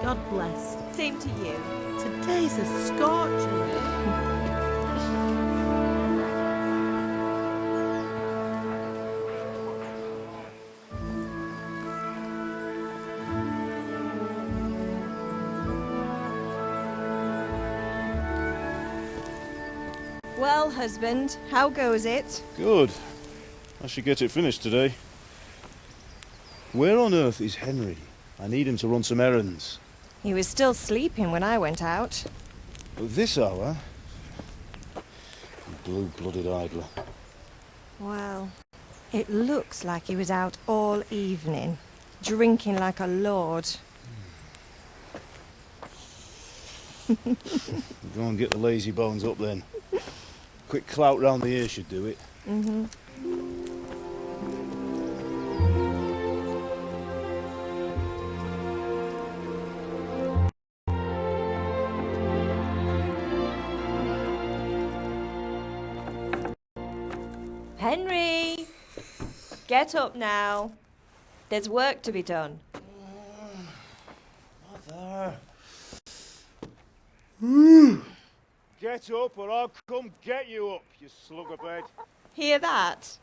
God bless. Same to you. Today's a scorcher. Well, husband, how goes it? Good. I should get it finished today. Where on earth is Henry? I need him to run some errands. He was still sleeping when I went out. At this hour? Blue-blooded idler. Well, it looks like he was out all evening, drinking like a lord. Go and get the lazy bones up then. Quick clout round the ear should do it. Mm-hmm. Henry! Get up now. There's work to be done. Mother. Get up or I'll come get you up, you slugabed. Hear that?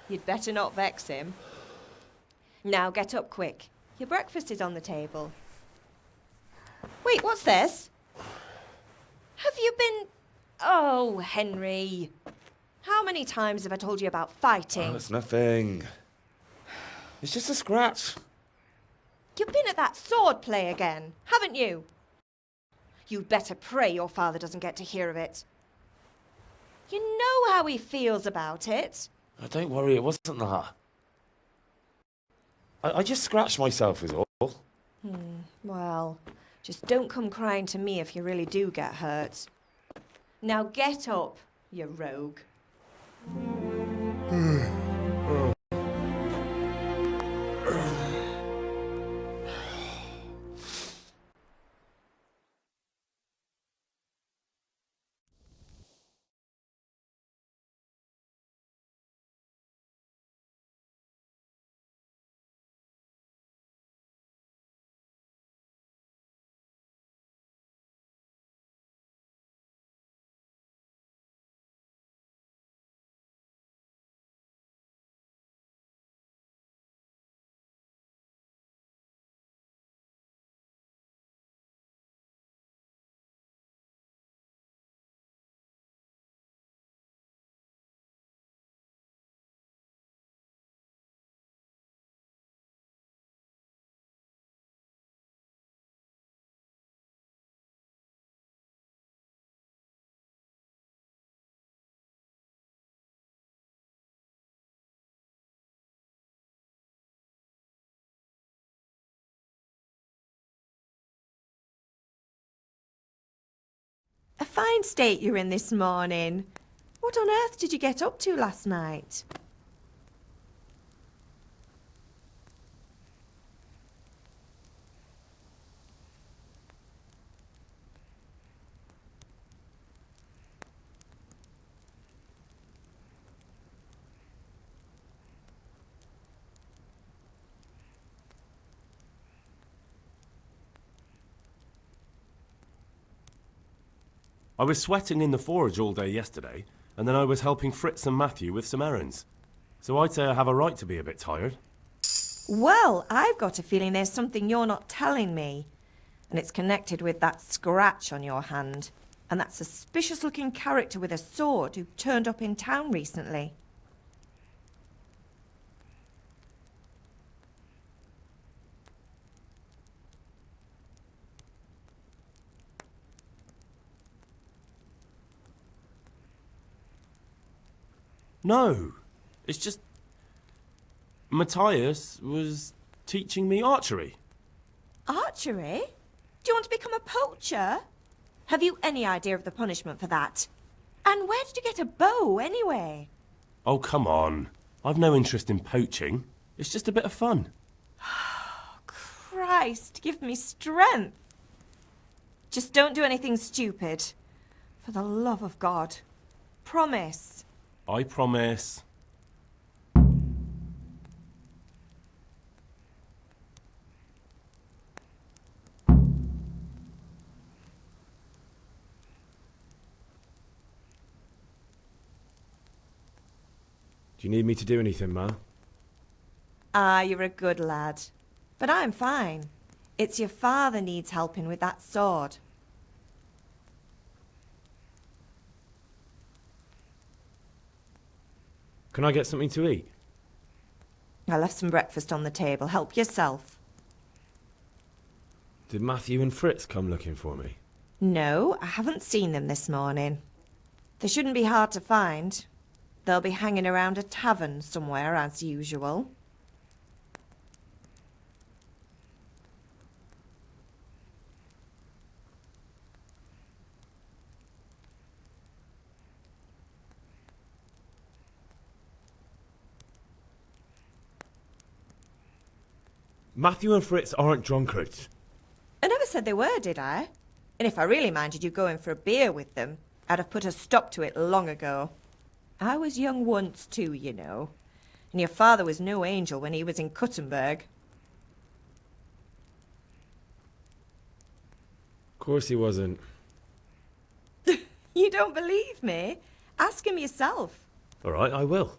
You'd better not vex him. Now get up quick. Your breakfast is on the table. Wait, what's this? Have you been... Oh, Henry. How many times have I told you about fighting? Oh, it's nothing. It's just a scratch. You've been at that sword play again, haven't you? You'd better pray your father doesn't get to hear of it. You know how he feels about it. Oh, don't worry, it wasn't that. I just scratched myself is all. Well, just don't come crying to me if you really do get hurt. Now get up, you rogue. A fine state you're in this morning. What on earth did you get up to last night? I was sweating in the forge all day yesterday, and then I was helping Fritz and Matthew with some errands. So I'd say I have a right to be a bit tired. Well, I've got a feeling there's something you're not telling me. And it's connected with that scratch on your hand. And that suspicious-looking character with a sword who turned up in town recently. No, it's just... Matthias was teaching me archery. Archery? Do you want to become a poacher? Have you any idea of the punishment for that? And where did you get a bow, anyway? Oh, come on. I've no interest in poaching. It's just a bit of fun. Christ, give me strength. Just don't do anything stupid. For the love of God. Promise. I promise. Do you need me to do anything, Ma? Ah, you're a good lad. But I'm fine. It's your father needs helping with that sword. Can I get something to eat? I left some breakfast on the table. Help yourself. Did Matthew and Fritz come looking for me? No, I haven't seen them this morning. They shouldn't be hard to find. They'll be hanging around a tavern somewhere, as usual. Matthew and Fritz aren't drunkards. I never said they were, did I? And if I really minded you going for a beer with them, I'd have put a stop to it long ago. I was young once too, you know. And your father was no angel when he was in Cuttenberg. Of course he wasn't. You don't believe me? Ask him yourself. All right, I will.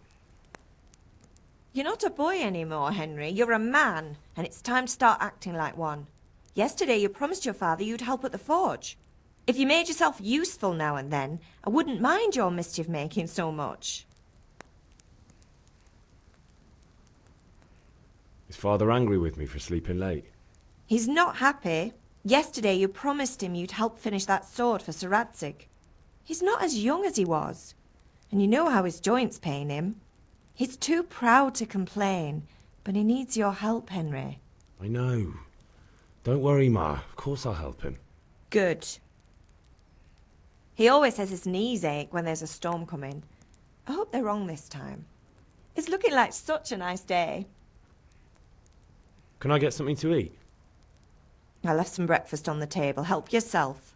You're not a boy anymore, Henry. You're a man, and it's time to start acting like one. Yesterday you promised your father you'd help at the forge. If you made yourself useful now and then, I wouldn't mind your mischief-making so much. Is Father angry with me for sleeping late? He's not happy. Yesterday you promised him you'd help finish that sword for Sir Radzig. He's not as young as he was, and you know how his joints pain him. He's too proud to complain, but he needs your help, Henry. I know. Don't worry, Ma. Of course I'll help him. Good. He always says his knees ache when there's a storm coming. I hope they're wrong this time. It's looking like such a nice day. Can I get something to eat? I left some breakfast on the table. Help yourself.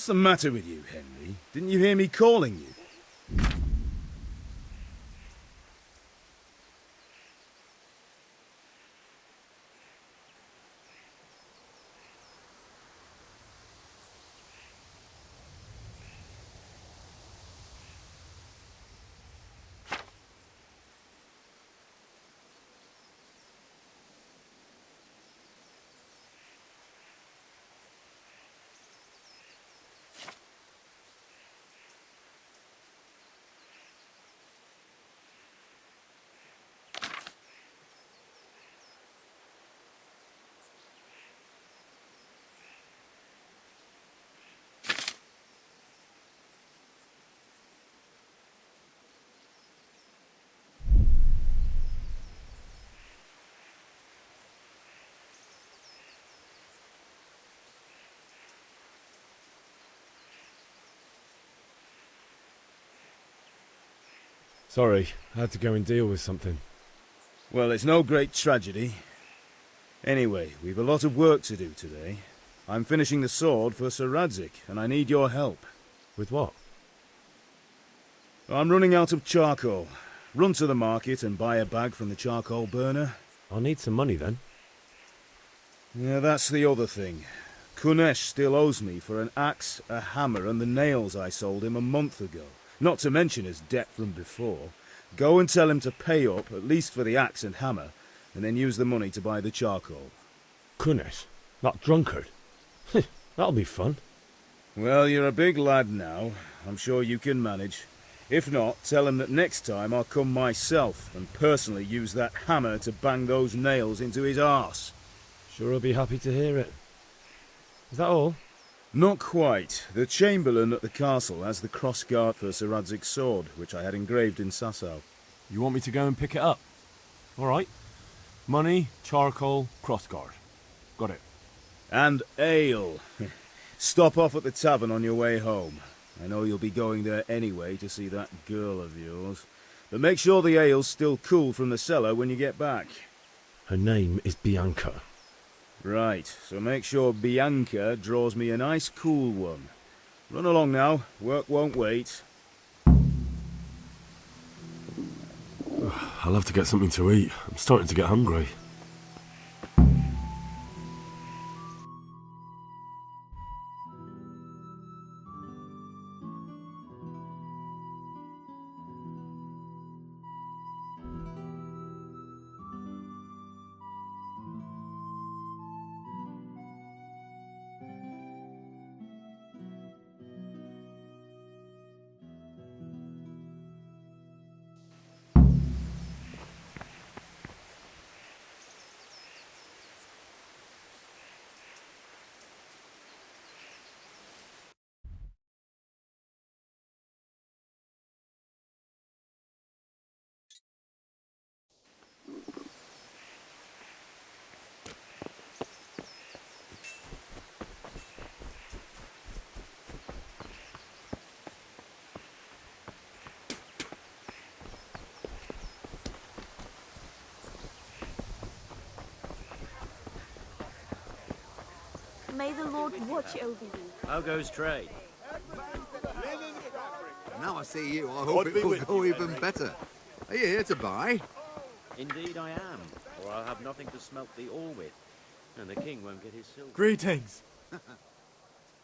What's the matter with you, Henry? Didn't you hear me calling you? Sorry, I had to go and deal with something. Well, it's no great tragedy. Anyway, we've a lot of work to do today. I'm finishing the sword for Sir Radzig, and I need your help. With what? I'm running out of charcoal. Run to the market and buy a bag from the charcoal burner. I'll need some money then. Yeah, that's the other thing. Kunesh still owes me for an axe, a hammer, and the nails I sold him a month ago. Not to mention his debt from before. Go and tell him to pay up, at least for the axe and hammer, and then use the money to buy the charcoal. Kunesh? That drunkard? That'll be fun. Well, you're a big lad now. I'm sure you can manage. If not, tell him that next time I'll come myself and personally use that hammer to bang those nails into his arse. Sure I'll be happy to hear it. Is that all? Not quite. The Chamberlain at the castle has the cross-guard for Sir Radzig's sword, which I had engraved in Sasau. You want me to go and pick it up? All right. Money, charcoal, crossguard. Got it. And ale. Stop off at the tavern on your way home. I know you'll be going there anyway to see that girl of yours. But make sure the ale's still cool from the cellar when you get back. Her name is Bianca. Right, so make sure Bianca draws me a nice cool one. Run along now, work won't wait. I'll have to get something to eat. I'm starting to get hungry. May the Lord watch over you. How goes trade? Now I see you, I hope it will go even better. Are you here to buy? Indeed I am, or I'll have nothing to smelt the ore with, and the king won't get his silver. Greetings.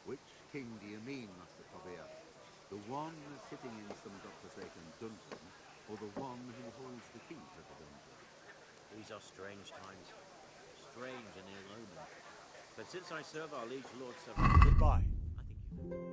Which king do you mean, Master Fabia? The one sitting in some godforsaken dungeon, or the one who holds the key to the dungeon? These are strange times, strange and ill-omened. But since I serve our liege lord so Goodbye. I think you...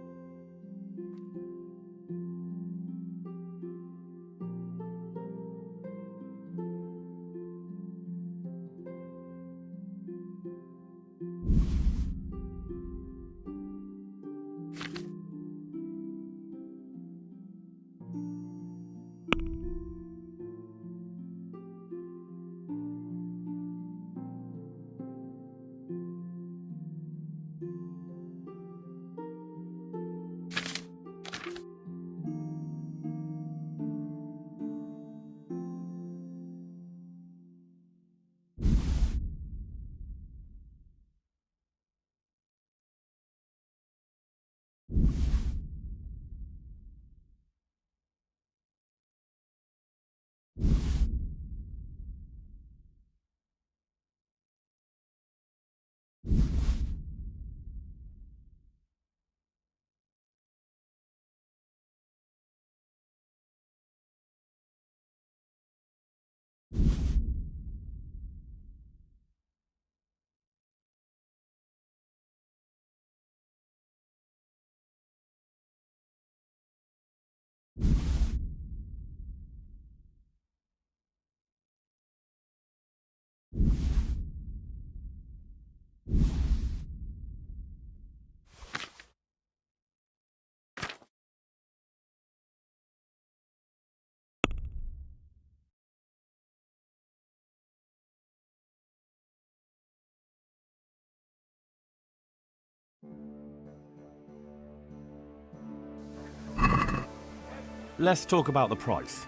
Let's talk about the price.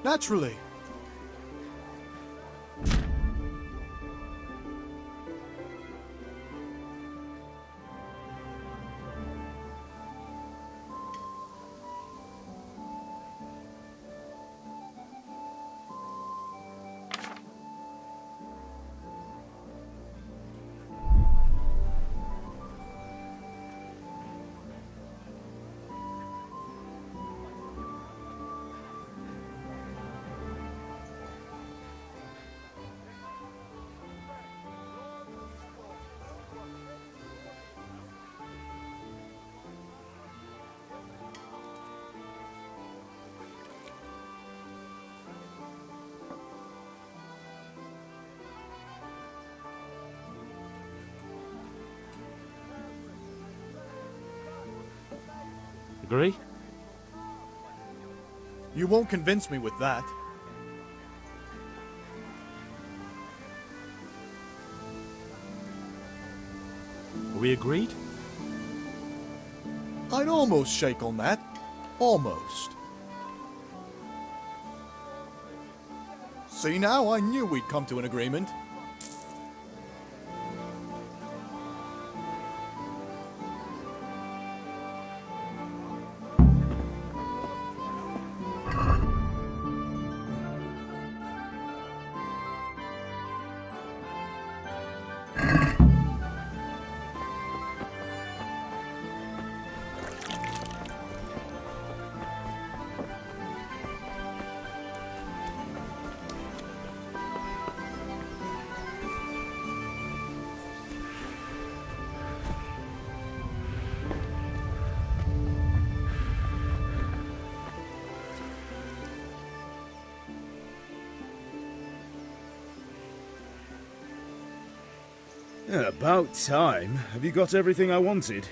Naturally. Agree? You won't convince me with that. Are we agreed? I'd almost shake on that. Almost. See now, I knew we'd come to an agreement. Yeah, about time. Have you got everything I wanted?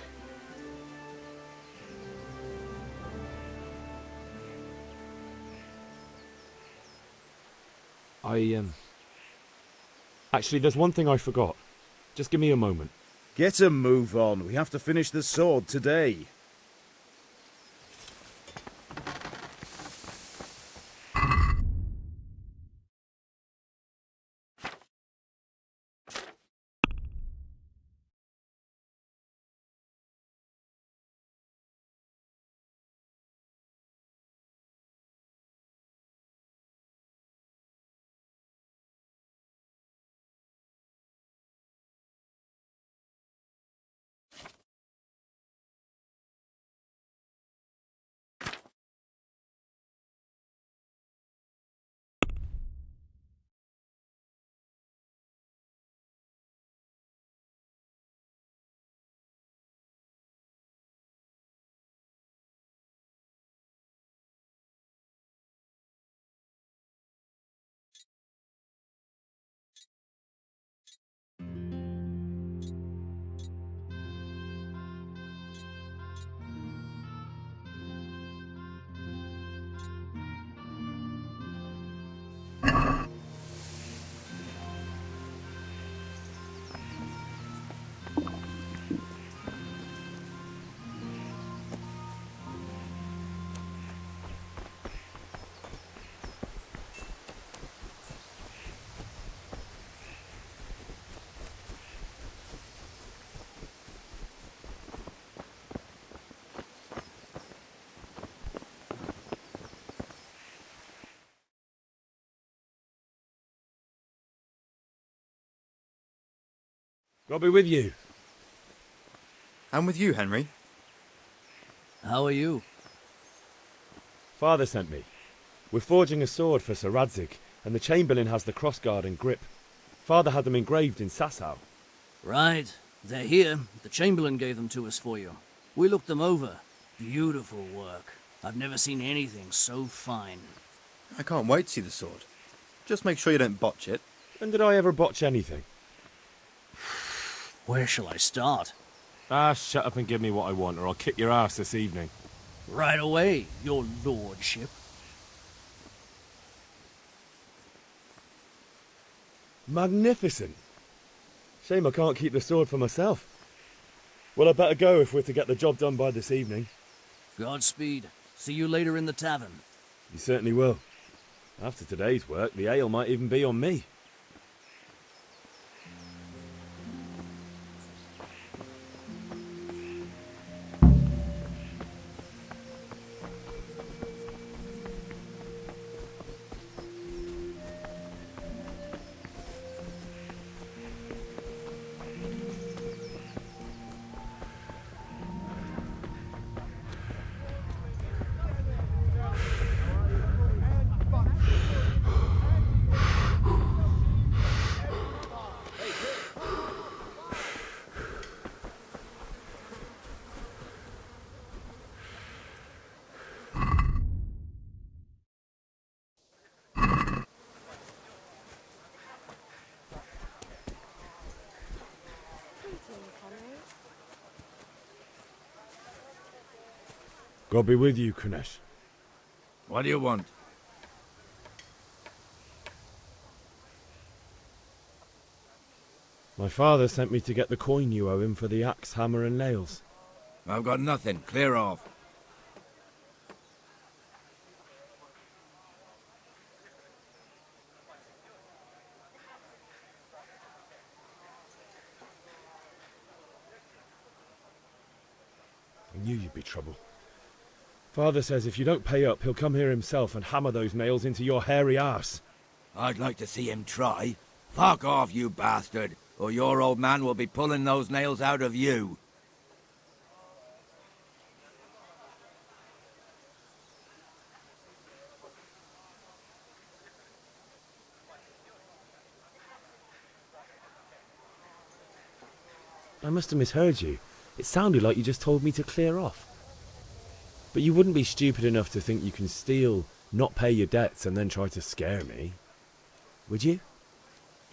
Actually, there's one thing I forgot. Just give me a moment. Get a move on. We have to finish the sword today. God be with you. And with you, Henry. How are you? Father sent me. We're forging a sword for Sir Radzig, and the Chamberlain has the crossguard and grip. Father had them engraved in Sasau. Right. They're here. The Chamberlain gave them to us for you. We looked them over. Beautiful work. I've never seen anything so fine. I can't wait to see the sword. Just make sure you don't botch it. When did I ever botch anything? Where shall I start? Shut up and give me what I want, or I'll kick your ass this evening. Right away, your lordship. Magnificent. Shame I can't keep the sword for myself. Well, I better go if we're to get the job done by this evening. Godspeed. See you later in the tavern. You certainly will. After today's work, the ale might even be on me. God be with you, Kunesh. What do you want? My father sent me to get the coin you owe him for the axe, hammer and nails. I've got nothing. Clear off. I knew you'd be trouble. Father says if you don't pay up, he'll come here himself and hammer those nails into your hairy arse. I'd like to see him try. Fuck off, you bastard, or your old man will be pulling those nails out of you. I must have misheard you. It sounded like you just told me to clear off. But you wouldn't be stupid enough to think you can steal, not pay your debts, and then try to scare me. Would you?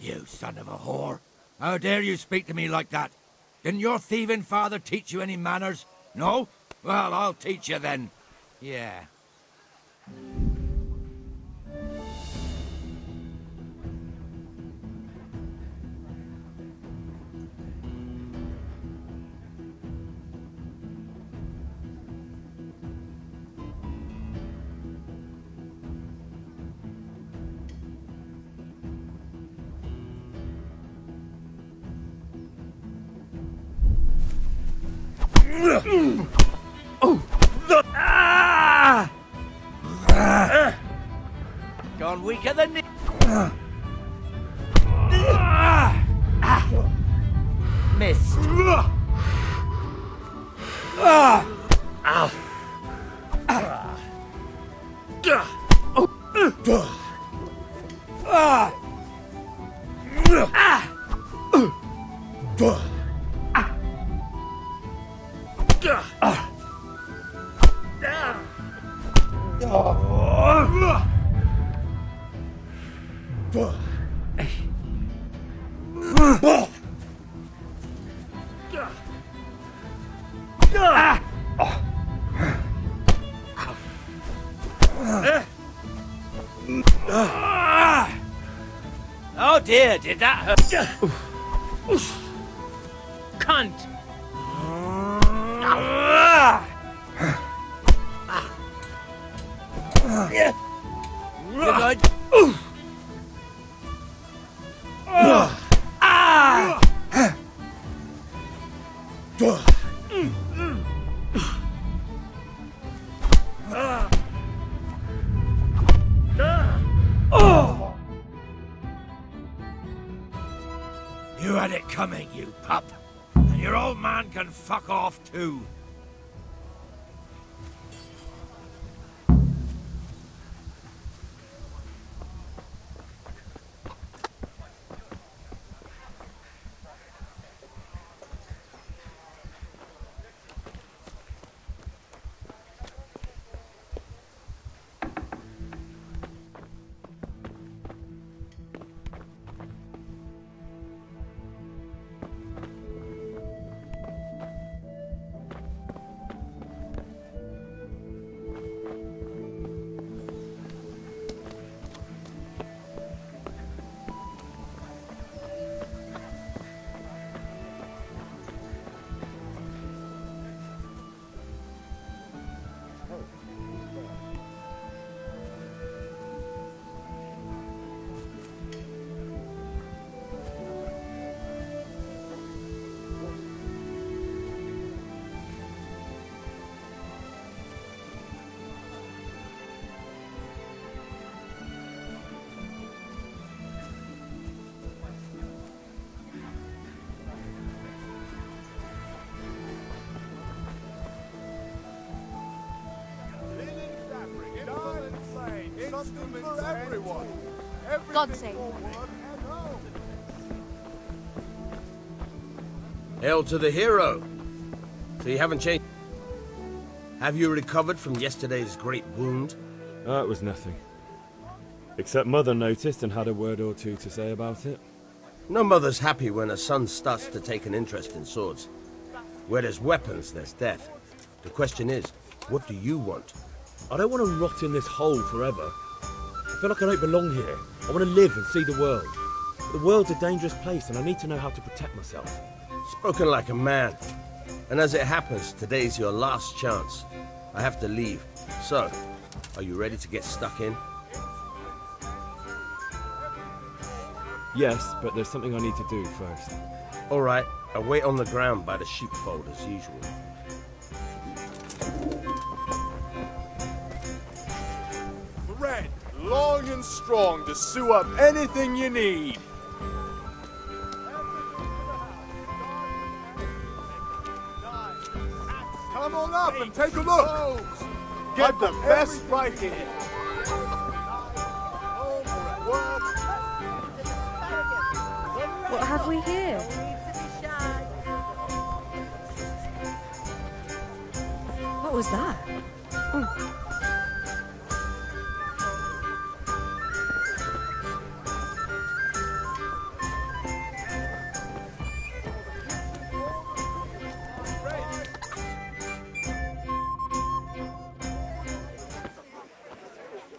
You son of a whore. How dare you speak to me like that? Didn't your thieving father teach you any manners? No? Well, I'll teach you then. Yeah. Gone weaker than me. Missed. Oh dear, did that hurt? Cunt! You're good. You had it coming, you pup. And your old man can fuck off too. Something for everyone. God's sake. Hail to the hero. So you haven't changed. Have you recovered from yesterday's great wound? Oh, it was nothing. Except Mother noticed and had a word or two to say about it. No mother's happy when a son starts to take an interest in swords. Where there's weapons, there's death. The question is, what do you want? I don't want to rot in this hole forever. I feel like I don't belong here. I want to live and see the world. But the world's a dangerous place and I need to know how to protect myself. Spoken like a man. And as it happens, today's your last chance. I have to leave. So, are you ready to get stuck in? Yes, but there's something I need to do first. All right, I'll wait on the ground by the sheepfold as usual. Red, long and strong to sew up anything you need. Come on up and take a look. Get the best right here. What have we here? What was that?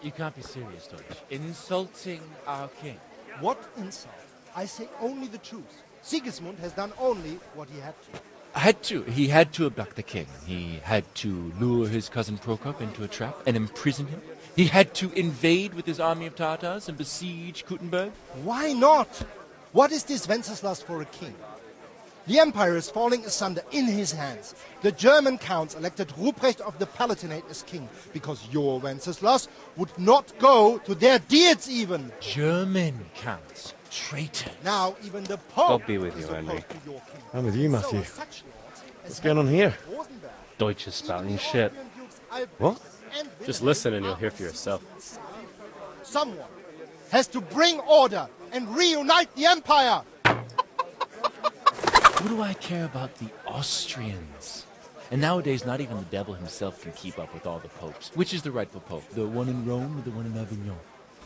You can't be serious, Deutsch. Insulting our king. What insult? I say only the truth. Sigismund has done only what he had to. He had to abduct the king. He had to lure his cousin Prokop into a trap and imprison him. He had to invade with his army of Tatars and besiege Kuttenberg. Why not? What is this Wenceslas for a king? The empire is falling asunder in his hands. The German counts elected Ruprecht of the Palatinate as king because your Wenceslas would not go to their deeds even. German counts. Traitor. Now even the Pope God be with you, Henry. I'm with you, Matthew. What's going on here? Deutsch is spouting shit. What? Just listen and you'll hear for yourself. Someone has to bring order and reunite the empire. What do I care about the Austrians? And nowadays, not even the devil himself can keep up with all the popes. Which is the rightful pope? The one in Rome or the one in Avignon?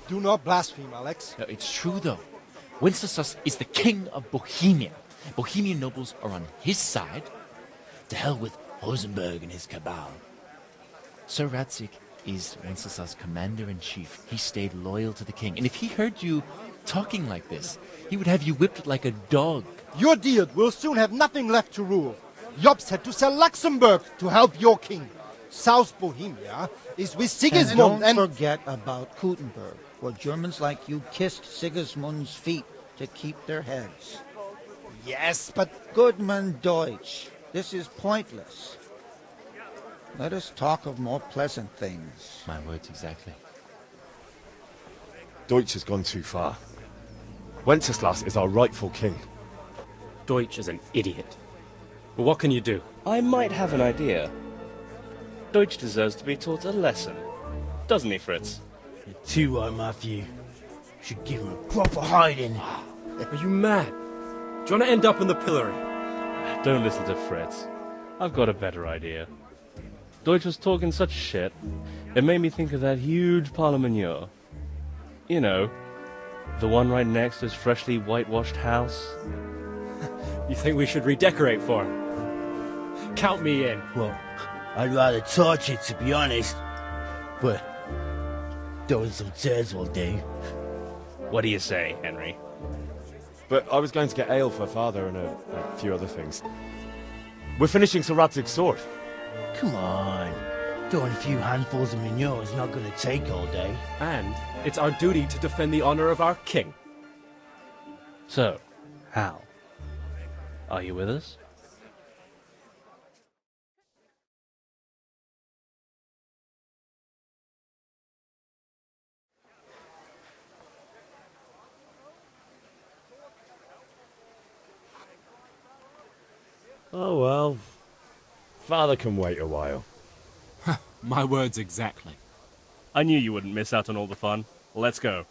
Do not blaspheme, Alex. No, it's true, though. Wenceslas is the king of Bohemia. Bohemian nobles are on his side. To hell with Rosenberg and his cabal. Sir Radzig is Wenceslas' commander-in-chief. He stayed loyal to the king. And if he heard you talking like this, he would have you whipped like a dog. Your deal will soon have nothing left to rule. Jobst had to sell Luxembourg to help your king. South Bohemia is with Sigismund and don't forget about Kuttenberg, where Germans like you kissed Sigismund's feet to keep their heads. Yes, but... Goodman Deutsch, this is pointless. Let us talk of more pleasant things. My words exactly. Deutsch has gone too far. Wenceslas is our rightful king. Deutsch is an idiot. But what can you do? I might have an idea. Deutsch deserves to be taught a lesson. Doesn't he, Fritz? You're too right, Matthew. Should give him a proper hiding. Are you mad? Do you want to end up in the pillory? Don't listen to Fritz. I've got a better idea. Deutsch was talking such shit, it made me think of that huge parliament. You know, the one right next to his freshly whitewashed house. You think we should redecorate for him? Count me in. Well, I'd rather torch it, to be honest. But throwing some tears will do. What do you say, Henry? But I was going to get ale for Father and a few other things. We're finishing Sir Radzig's sword. Come on. Throwing a few handfuls of manure is not going to take all day. And it's our duty to defend the honor of our king. So, Hal, are you with us? Oh well. Father can wait a while. My words exactly. I knew you wouldn't miss out on all the fun. Let's go.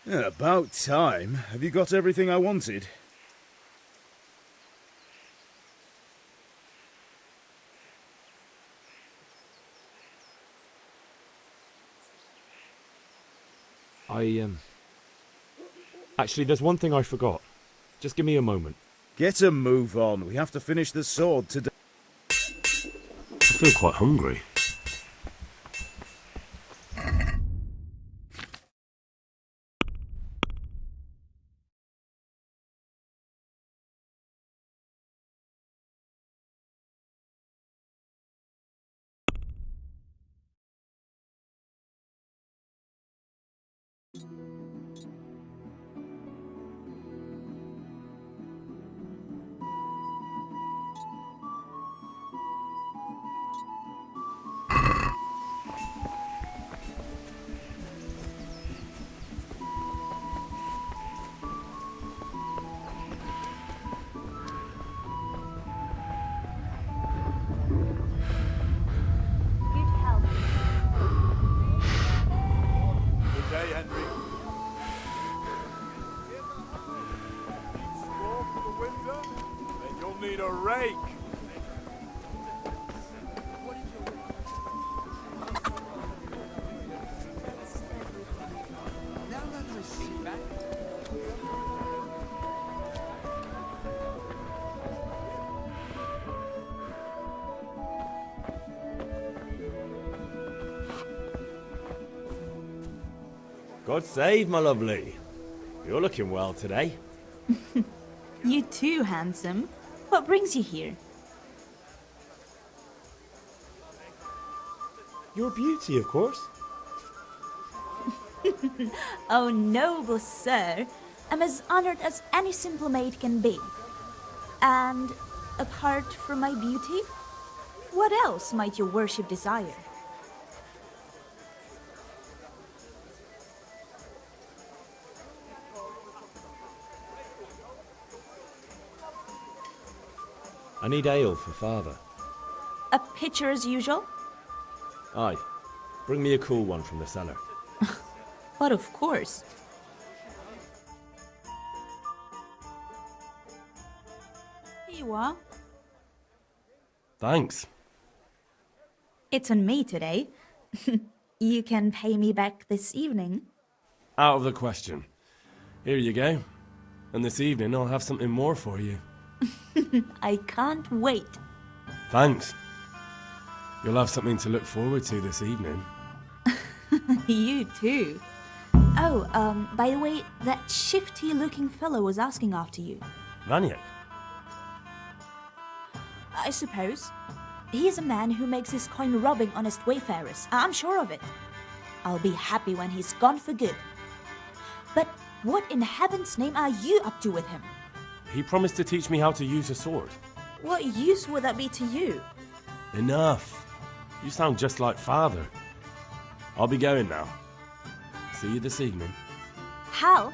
Yeah, about time. Have you got everything I wanted? Actually, there's one thing I forgot. Just give me a moment. Get a move on. We have to finish the sword today. I feel quite hungry. Good day, Henry. Straw for the winter? Then you'll need a rake. God save, my lovely. You're looking well today. You too, handsome. What brings you here? Your beauty, of course. Oh, noble sir. I'm as honored as any simple maid can be. And Apart from my beauty, what else might your worship desire? I need ale for father. A pitcher as usual? Aye. Bring me a cool one from the cellar. But of course. Here you are. Thanks. It's on me today. You can pay me back this evening. Out of the question. Here you go. And this evening I'll have something more for you. I can't wait. Thanks. You'll have something to look forward to this evening. You too. Oh, by the way, that shifty-looking fellow was asking after you. Vaniak? I suppose. He is a man who makes his coin robbing honest wayfarers. I'm sure of it. I'll be happy when he's gone for good. But what in heaven's name are you up to with him? He promised to teach me how to use a sword. What use would that be to you? Enough. You sound just like father. I'll be going now. See you this evening. Hal,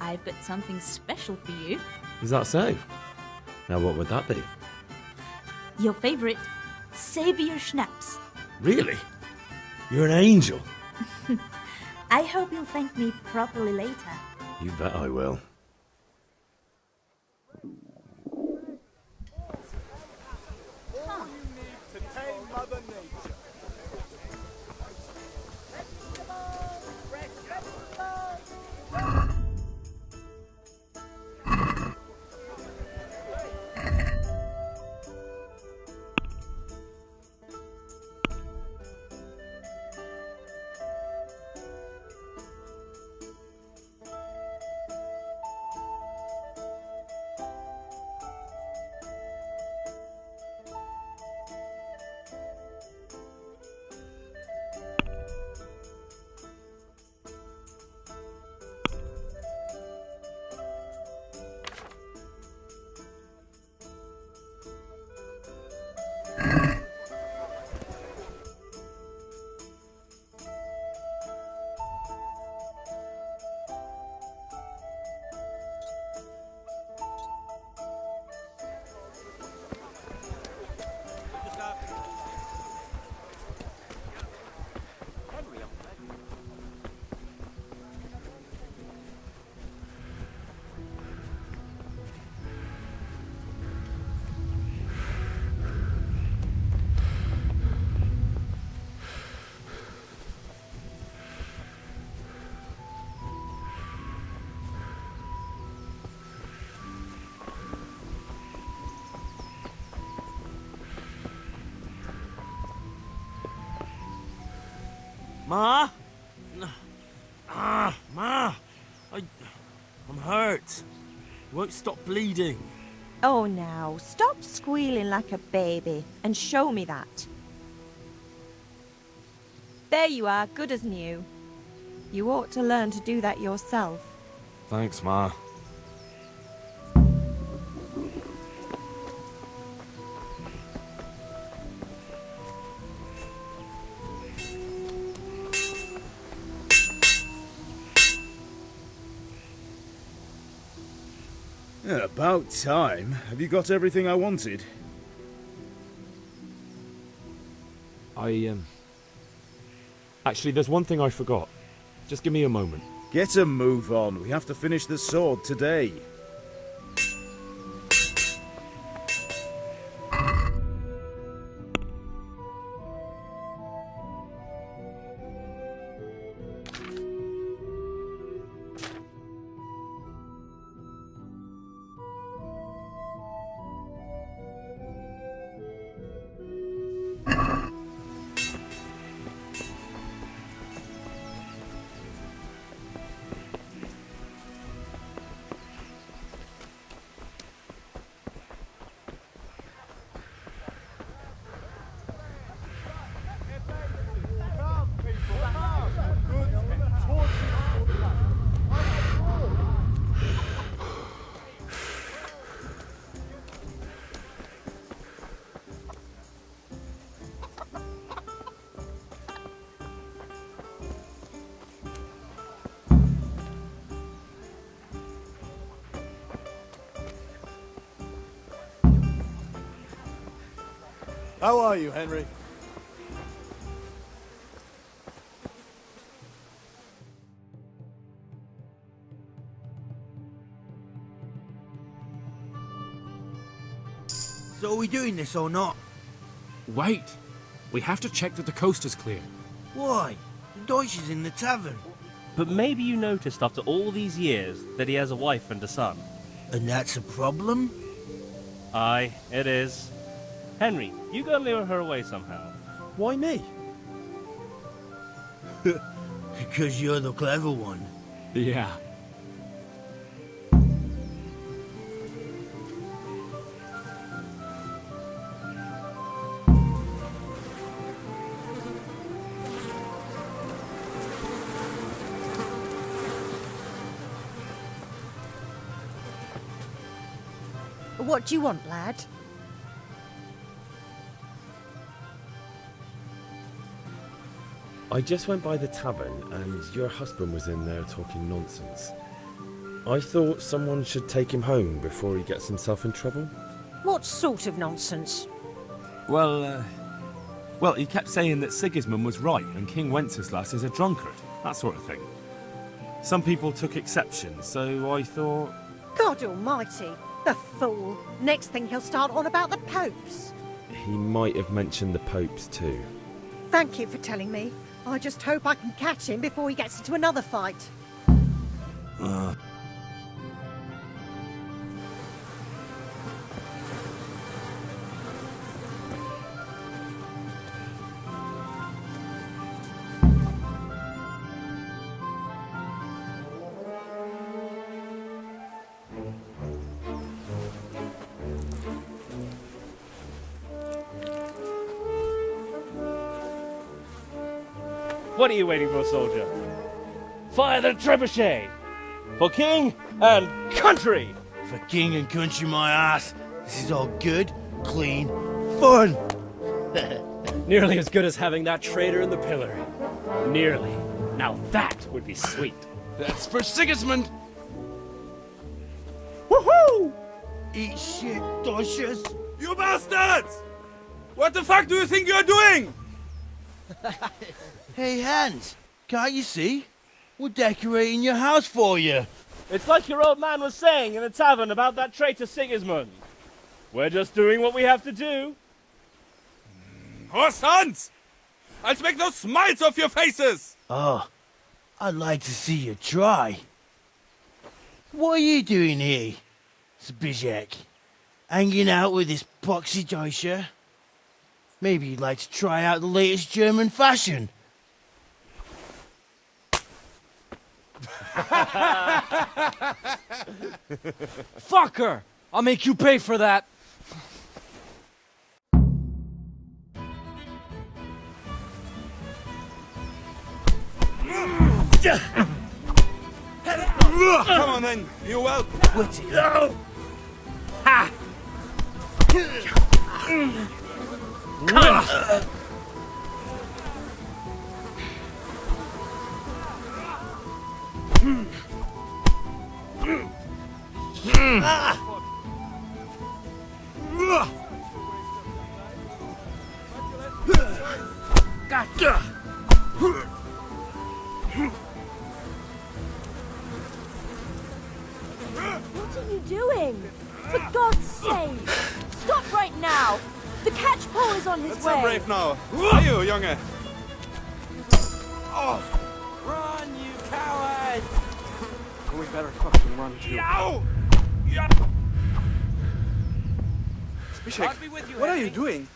I've got something special for you. Is that so? Now what would that be? Your favorite, Savior Schnapps. Really? You're an angel. I hope you'll thank me properly later. You bet I will. Ma? Ma! I'm hurt. Won't stop bleeding. Oh, now, stop squealing like a baby and show me that. There you are, good as new. You ought to learn to do that yourself. Thanks, Ma. Yeah, about time. Have you got everything I wanted? Actually, there's one thing I forgot. Just give me a moment. Get a move on. We have to finish the sword today. How are you, Henry? So are we doing this or not? Wait. We have to check that the coast is clear. Why? The Deutsch is in the tavern. But maybe you noticed after all these years that he has a wife and a son. And that's a problem? Aye, it is. Henry, you go lure her away somehow. Why me? Because you're the clever one. Yeah. What do you want, lad? I just went by the tavern and your husband was in there talking nonsense. I thought someone should take him home before he gets himself in trouble. What sort of nonsense? Well, he kept saying that Sigismund was right and King Wenceslas is a drunkard, that sort of thing. Some people took exception, so I thought... God almighty, the fool. Next thing he'll start on about the popes. He might have mentioned the popes too. Thank you for telling me. I just hope I can catch him before he gets into another fight. What are you waiting for, soldier? Fire the trebuchet! For king and country! For king and country, my ass. This is all good, clean, fun. Nearly as good as having that traitor in the pillory. Nearly. Now that would be sweet. That's for Sigismund. Woohoo! Eat shit, Deutsches. You bastards! What the fuck do you think you're doing? Hey, Hans, can't you see? We're decorating your house for you. It's like your old man was saying in the tavern about that traitor Sigismund. We're just doing what we have to do. Horse Hans! I'll make those smiles off your faces! Oh, I'd like to see you try. What are you doing here, Zbigniew? Hanging out with this poxy Deutscher? Maybe you'd like to try out the latest German fashion. Fucker! I'll make you pay for that. Come on then, you whelp! What's it? Ha! Gotcha! What are you doing? For God's sake! Stop right now! The catch pole is on his Let's way! have brave now. Are you, Junge? Oh. Run, you coward! We better fucking run too. Zbigniew, what are you doing?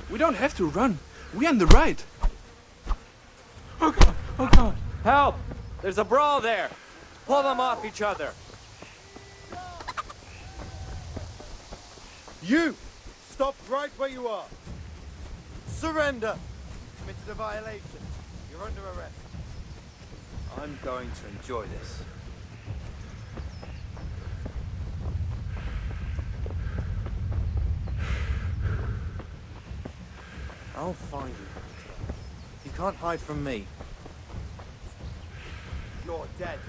We don't have to run. We're on the right. Oh God! Oh God! Help! There's a brawl there! Pull them off each other! You! Stop right where you are! Surrender! Committed a violation. You're under arrest. I'm going to enjoy this. I'll find you. You can't hide from me. You're dead.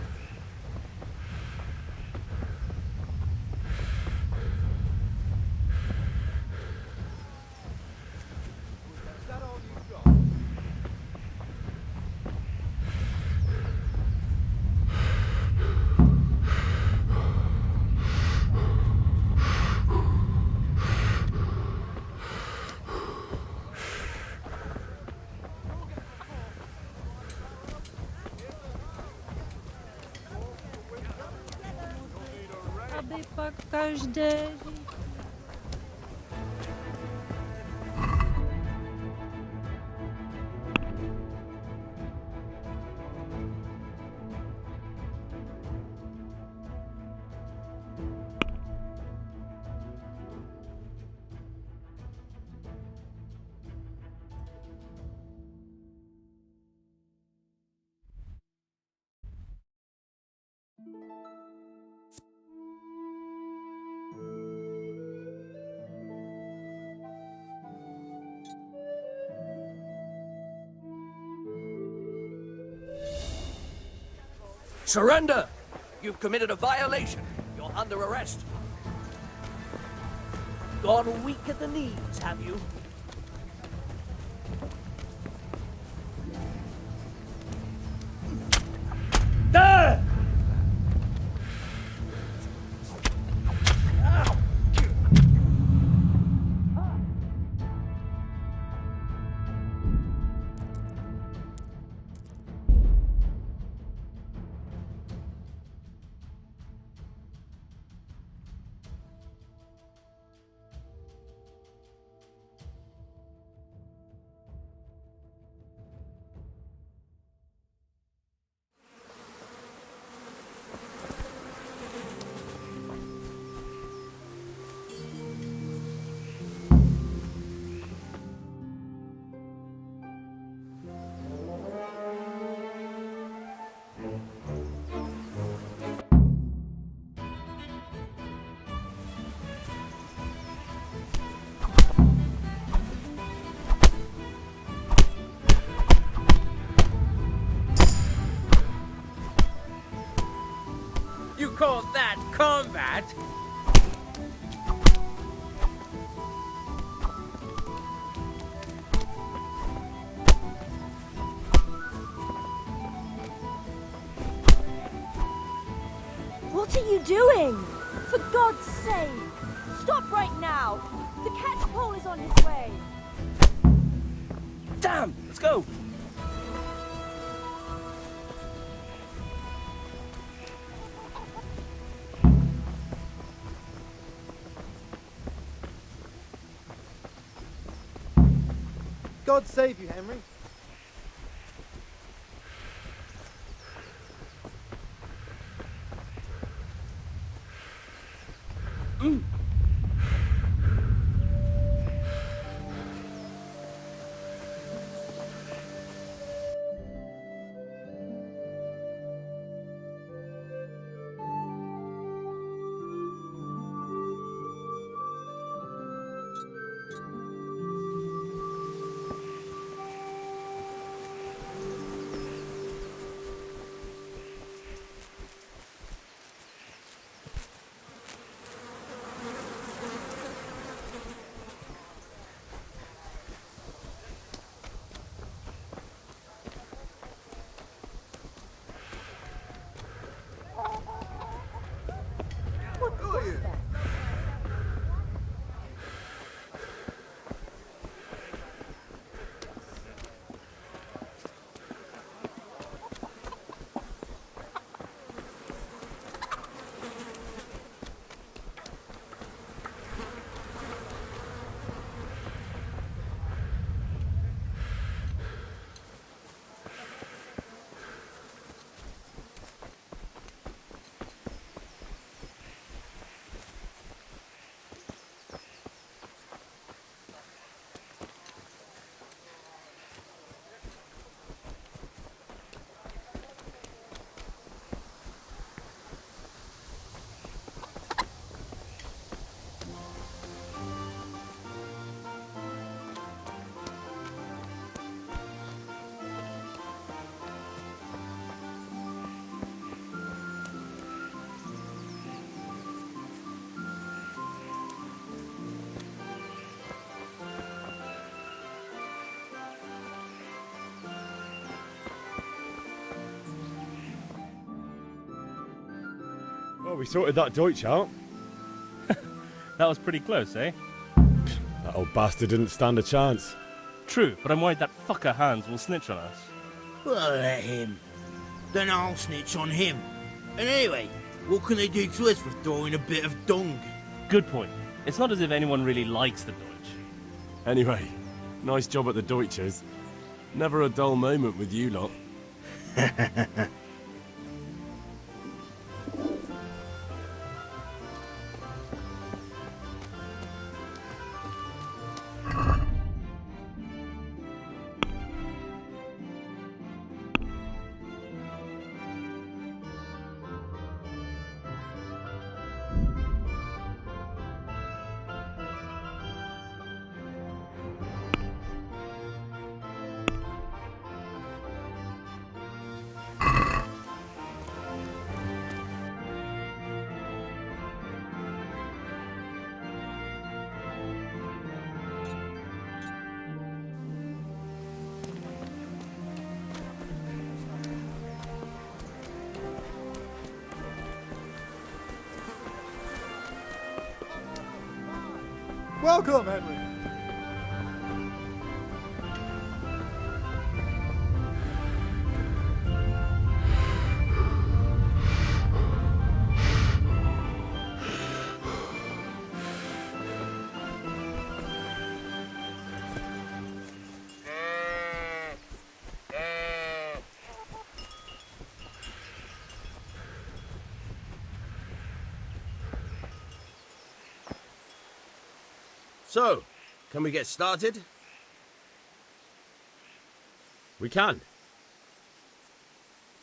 aby pak každé Surrender! You've committed a violation. You're under arrest. Gone weak at the knees, have you? There! You call that combat? What are you doing? For God's sake! Stop right now! The catchpole is on his way! Damn! Let's go! God save you, Henry. Well, we sorted that Deutsch out. That was pretty close, eh? That old bastard didn't stand a chance. True, but I'm worried that fucker Hans will snitch on us. Well, let him. Then I'll snitch on him. And anyway, What can they do to us for throwing a bit of dung? Good point. It's not as if anyone really likes the Deutsch. Anyway, nice job at the Deutschers. Never a dull moment with you lot. Welcome, Henry. So, can we get started? We can.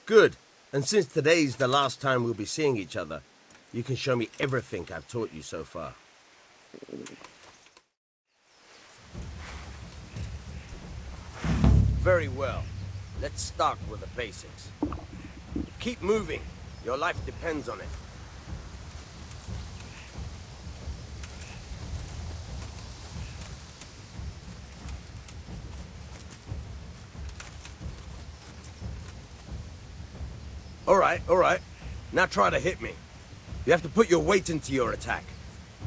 Good. And since today's the last time we'll be seeing each other, you can show me everything I've taught you so far. Very well. Let's start with the basics. Keep moving. Your life depends on it. All right. Now try to hit me. You have to put your weight into your attack.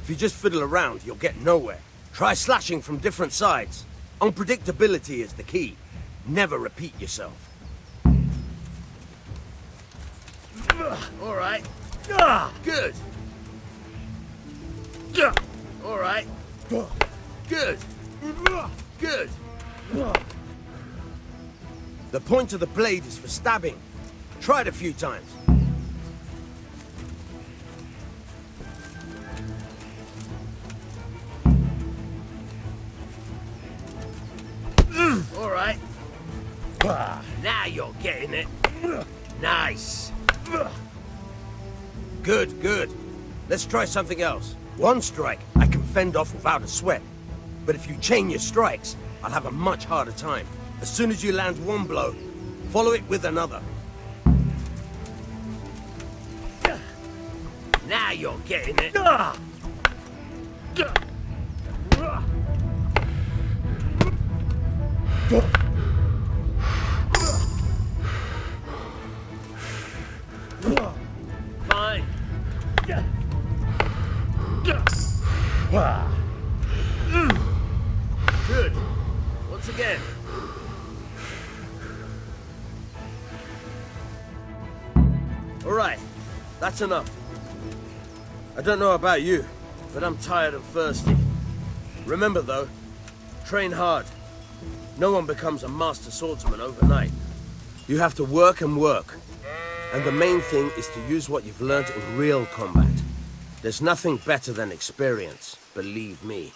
If you just fiddle around, you'll get nowhere. Try slashing from different sides. Unpredictability is the key. Never repeat yourself. All right. Good. All right. Good. Good. The point of the blade is for stabbing. Try it a few times. All right. Now you're getting it. Nice. Good, good. Let's try something else. One strike, I can fend off without a sweat. But if you chain your strikes, I'll have a much harder time. As soon as you land one blow, follow it with another. Now you're getting it. Fine. Good. Once again. All right. That's enough. I don't know about you, but I'm tired and thirsty. Remember though, train hard. No one becomes a master swordsman overnight. You have to work and work. And the main thing is to use what you've learned in real combat. There's nothing better than experience, believe me.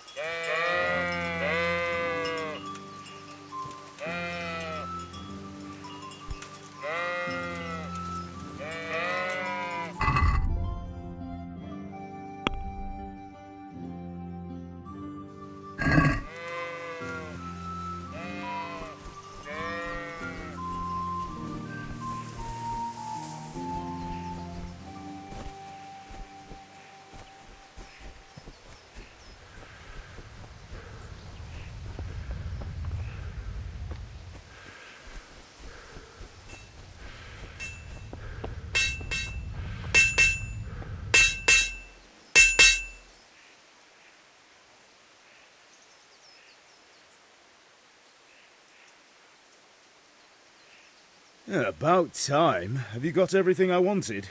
Yeah, about time. Have you got everything I wanted?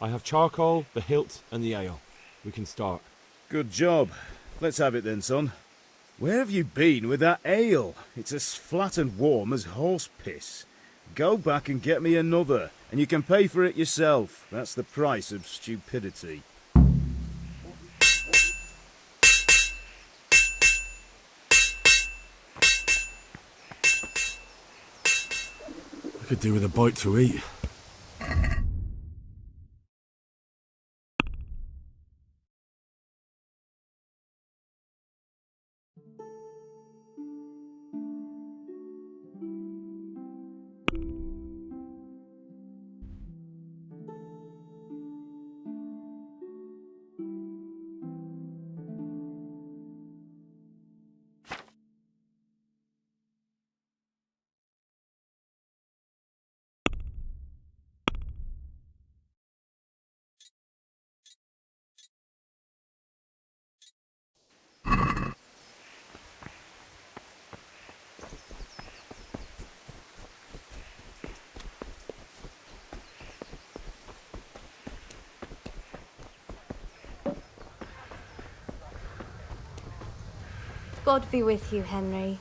I have charcoal, the hilt, and the ale. We can start. Good job. Let's have it then, son. Where have you been with that ale? It's as flat and warm as horse piss. Go back and get me another, and you can pay for it yourself. That's the price of stupidity. I could do with a bite to eat. God be with you, Henry.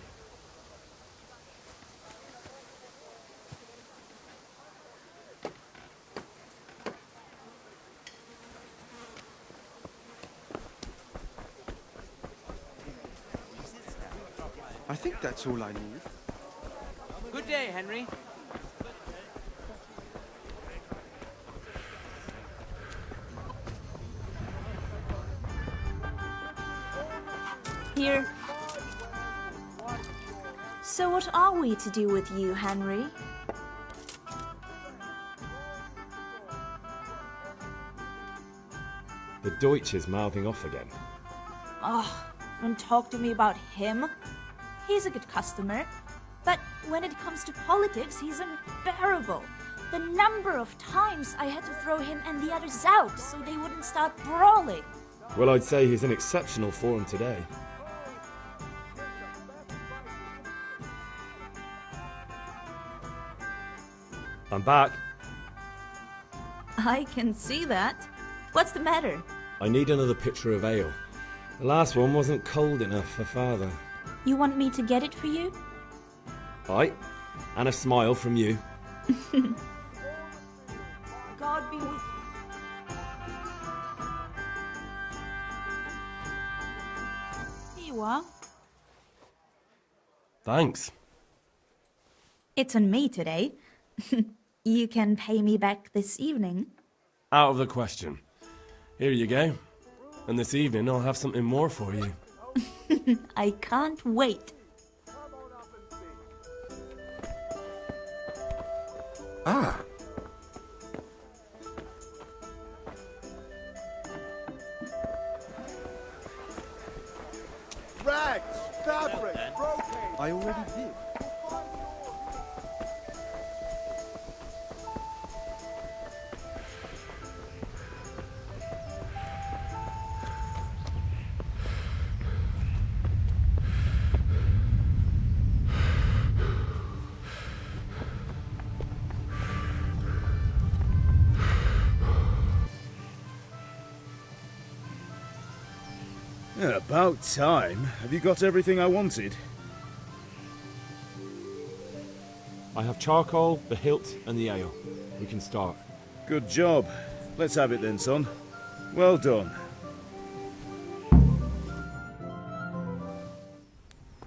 I think that's all I need. Good day, Henry. Here. So what are we to do with you, Henry? The Deutsch is mouthing off again. Oh, don't talk to me about him. He's a good customer. But when it comes to politics, he's unbearable. The number of times I had to throw him and the others out so they wouldn't start brawling. Well, I'd say he's in exceptional form today. I'm back. I can see that. What's the matter? I need another pitcher of ale. The last one wasn't cold enough for Father. You want me to get it for you? Aye, and a smile from you. God be with you. Here you are. Thanks. It's on me today. You can pay me back this evening. Out of the question. Here you go. And this evening I'll have something more for you. I can't wait. Ah. Rags, fabric, brocade. I already did. Yeah, about time. Have you got everything I wanted? I have charcoal, the hilt, and the ale. We can start. Good job. Let's have it then, son. Well done.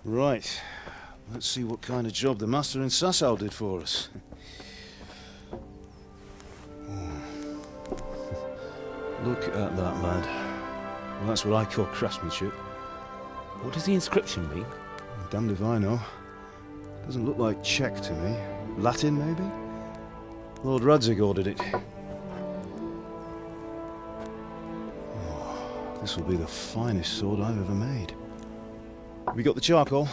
Right. Let's see what kind of job the master in Sasau did for us. Look at that, lad. Well, that's what I call craftsmanship. What does the inscription mean? Damned if I know. Doesn't look like Czech to me. Latin, maybe? Lord Radzig ordered it. Oh, this will be the finest sword I've ever made. Have we got the charcoal?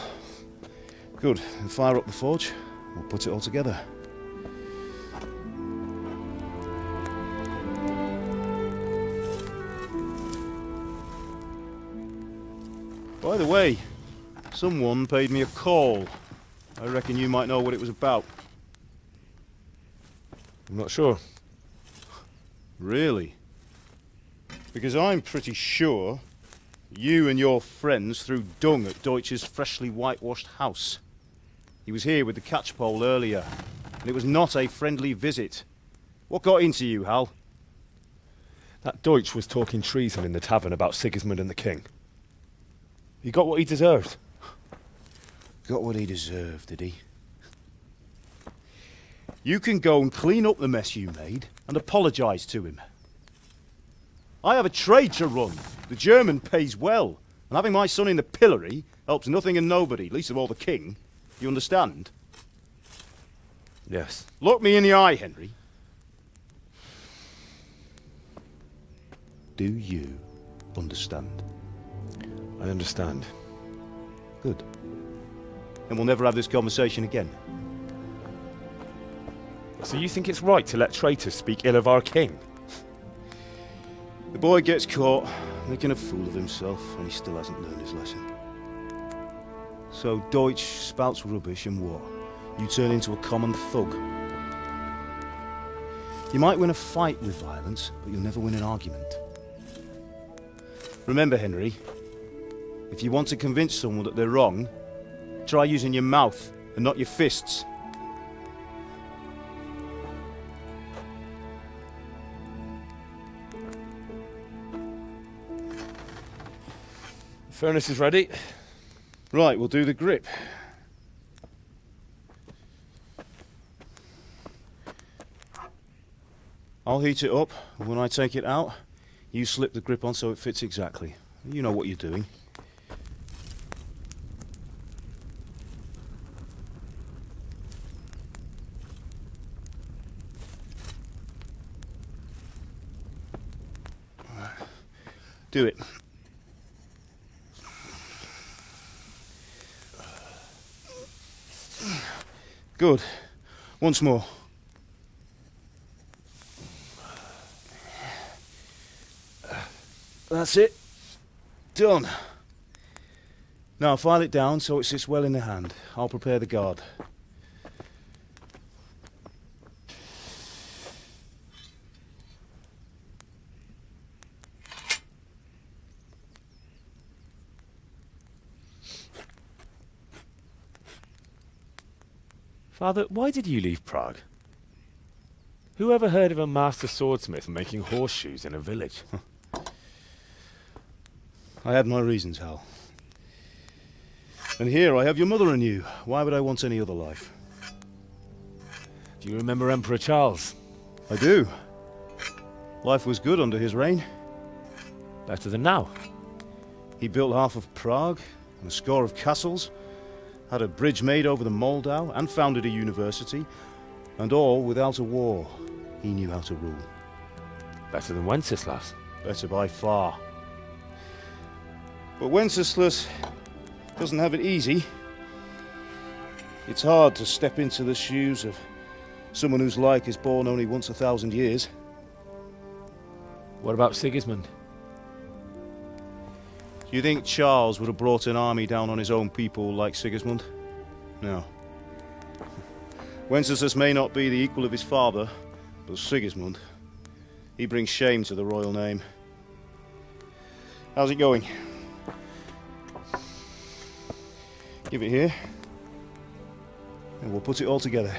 Good. Then fire up the forge. We'll put it all together. By the way, someone paid me a call. I reckon you might know what it was about. I'm not sure. Really? Because I'm pretty sure you and your friends threw dung at Deutsch's freshly whitewashed house. He was here with the catchpole earlier, and it was not a friendly visit. What got into you, Hal? That Deutsch was talking treason in the tavern about Sigismund and the king. He got what he deserved. Got what he deserved, did he? You can go and clean up the mess you made and apologise to him. I have a trade to run. The German pays well, and having my son in the pillory helps nothing and nobody, least of all the king. You understand? Yes. Look me in the eye, Henry. Do you understand? I understand. Good. Then we'll never have this conversation again. So you think it's right to let traitors speak ill of our king? The boy gets caught, making a fool of himself, and he still hasn't learned his lesson. So Deutsch spouts rubbish, and what? You turn into a common thug. You might win a fight with violence, but you'll never win an argument. Remember, Henry, if you want to convince someone that they're wrong, try using your mouth and not your fists. Furnace is ready. Right, we'll do the grip. I'll heat it up, and when I take it out, you slip the grip on so it fits exactly. You know what you're doing. Do it. Good. Once more. That's it. Done. Now file it down so it sits well in the hand. I'll prepare the guard. Father, why did you leave Prague? Who ever heard of a master swordsmith making horseshoes in a village? I had my reasons, Hal. And here I have your mother and you. Why would I want any other life? Do you remember Emperor Charles? I do. Life was good under his reign. Better than now. He built half of Prague, and a score of castles, had a bridge made over the Moldau, and founded a university, and all without a war. He knew how to rule. Better than Wenceslas. Better by far. But Wenceslas doesn't have it easy. It's hard to step into the shoes of someone whose like is born only once 1,000 years. What about Sigismund? Do you think Charles would have brought an army down on his own people like Sigismund? No. Wenceslas may not be the equal of his father, but Sigismund, he brings shame to the royal name. How's it going? Give it here, and we'll put it all together.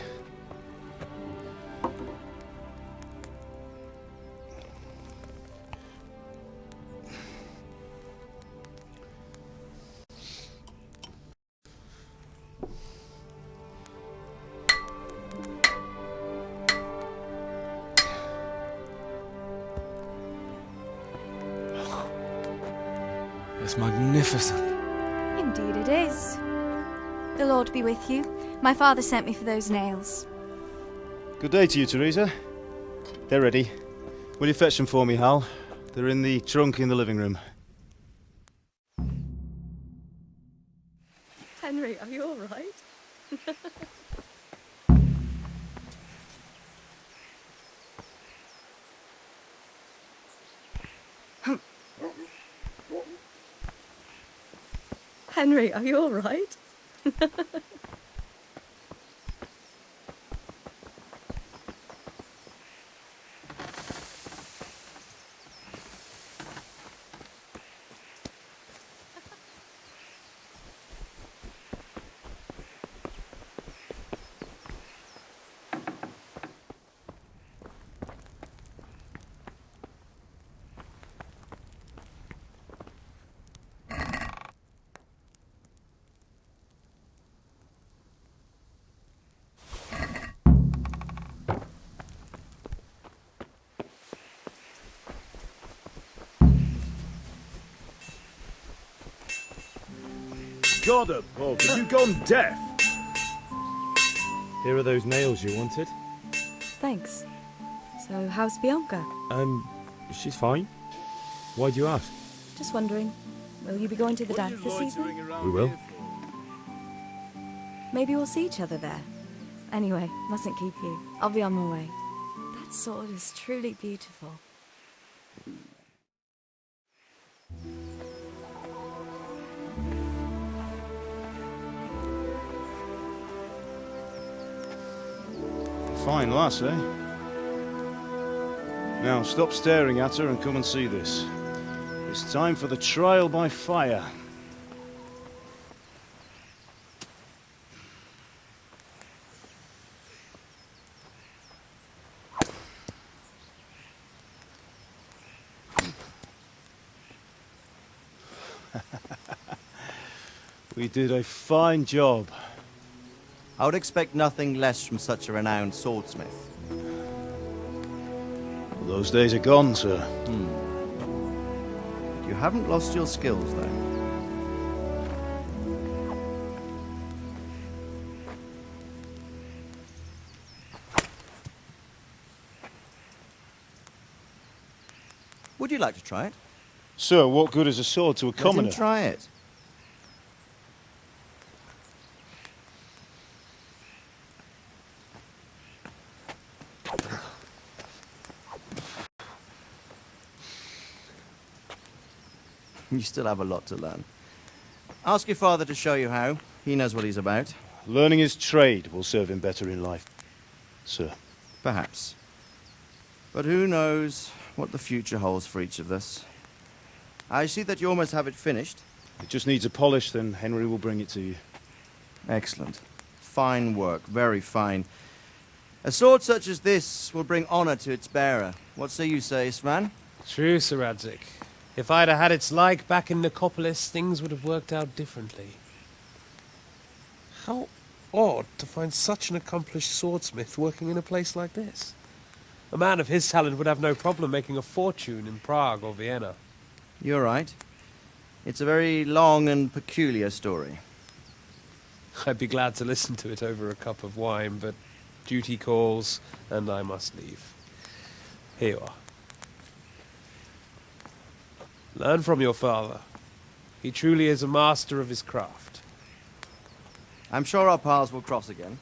It's magnificent. Indeed it is. The Lord be with you. My father sent me for those nails. Good day to you, Teresa. They're ready. Will you fetch them for me, Hal? They're in the trunk in the living room. Henry, are you all right? Henry, are you all right? God above, have you gone deaf? Here are those nails you wanted. Thanks. So, how's Bianca? She's fine. Why do you ask? Just wondering, will you be going to the dance this evening? We will. Maybe we'll see each other there. Anyway, mustn't keep you. I'll be on my way. That sword is truly beautiful. Fine lass, eh? Now, stop staring at her and come and see this. It's time for the trial by fire. We did a fine job. I would expect nothing less from such a renowned swordsmith. Well, those days are gone, sir. You haven't lost your skills, though. Would you like to try it? Sir, what good is a sword to a commoner? Let him try it. You still have a lot to learn. Ask your father to show you how. He knows what he's about. Learning his trade will serve him better in life, sir. Perhaps. But who knows what the future holds for each of us. I see that you almost have it finished. It just needs a polish, then Henry will bring it to you. Excellent. Fine work, very fine. A sword such as this will bring honor to its bearer. What say you, Svan? True, Sir Radzig. If I'd have had its like back in Nicopolis, things would have worked out differently. How odd to find such an accomplished swordsmith working in a place like this. A man of his talent would have no problem making a fortune in Prague or Vienna. You're right. It's a very long and peculiar story. I'd be glad to listen to it over a cup of wine, but duty calls, and I must leave. Here you are. Learn from your father. He truly is a master of his craft. I'm sure our paths will cross again.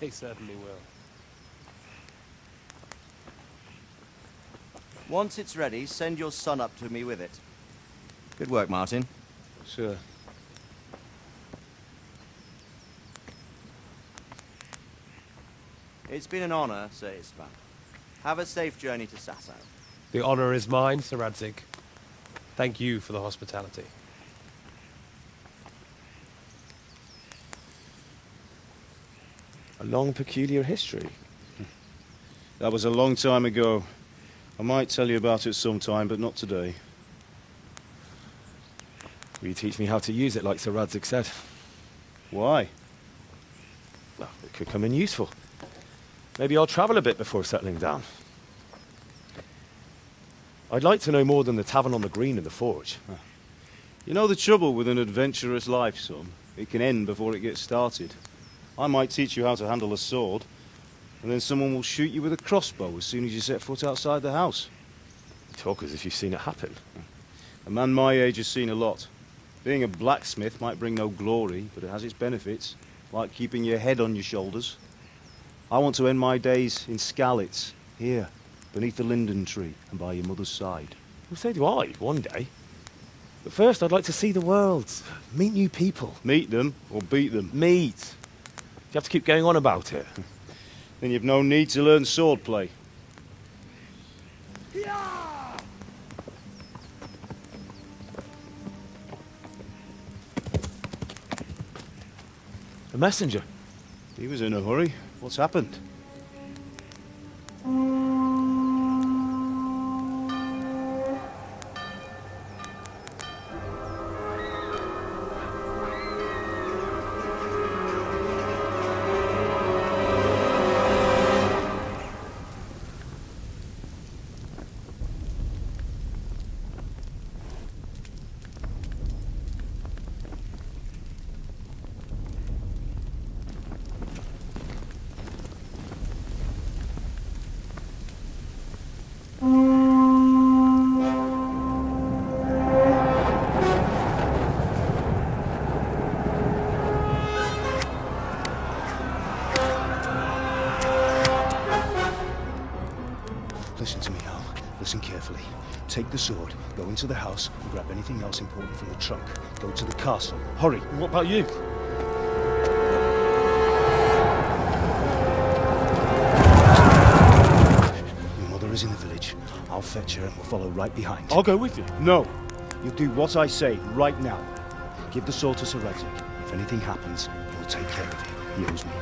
They certainly will. Once it's ready, send your son up to me with it. Good work, Martin. Sure. It's been an honor, Sir Istvan. Have a safe journey to Sasau. The honor is mine, Sir Radzig. Thank you for the hospitality. A long, peculiar history. That was a long time ago. I might tell you about it sometime, but not today. Will you teach me how to use it like Sir Radzig said? Why? Well, it could come in useful. Maybe I'll travel a bit before settling down. I'd like to know more than the tavern on the green and the forge. You know the trouble with an adventurous life, son? It can end before it gets started. I might teach you how to handle a sword, and then someone will shoot you with a crossbow as soon as you set foot outside the house. You talk as if you've seen it happen. A man my age has seen a lot. Being a blacksmith might bring no glory, but it has its benefits, like keeping your head on your shoulders. I want to end my days in Skalitz, here, beneath the linden tree and by your mother's side. Well, so do I, one day. But first, I'd like to see the world, meet new people. Meet them or beat them? Meet. You have to keep going on about it. Then you've no need to learn swordplay. A messenger. He was in a hurry. What's happened? Listen carefully. Take the sword, go into the house, and grab anything else important from the trunk. Go to the castle. Hurry! What about you? Your mother is in the village. I'll fetch her and we'll follow right behind. I'll go with you. No! You'll do what I say right now. Give the sword to Sir Isaac. If anything happens, he'll take care of it. He owes me.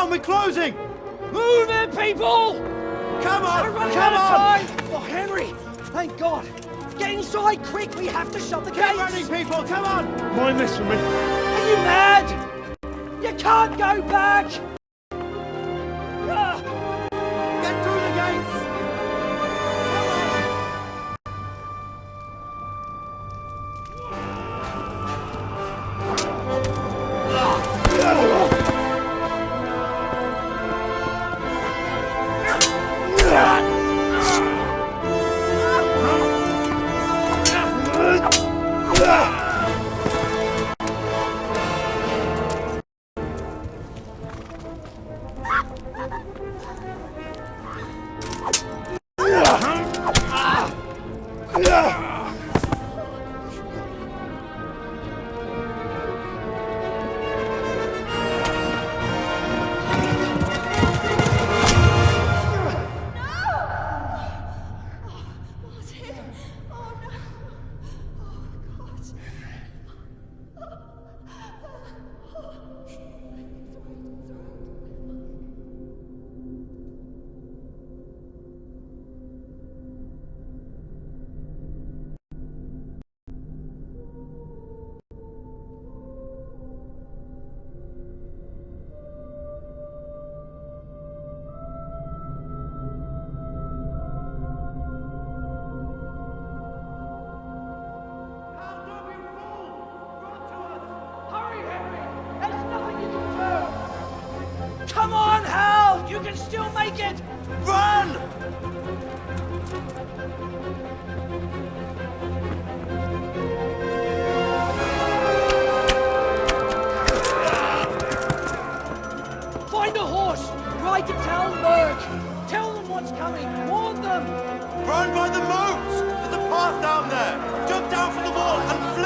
We're closing! Move it, people! Come on! We're running Come out of on! time! Oh, Henry! Thank God! Get inside, quick! We have to shut the gates! Keep running, people! Come on! Mind this for me. Are you mad? You can't go back! Get through the gates! Come on, Hal! You can still make it! Run! Find a horse! Ride to Talmberg! Tell them what's coming! Warn them! Run by the moat! There's a path down there! Jump down from the wall and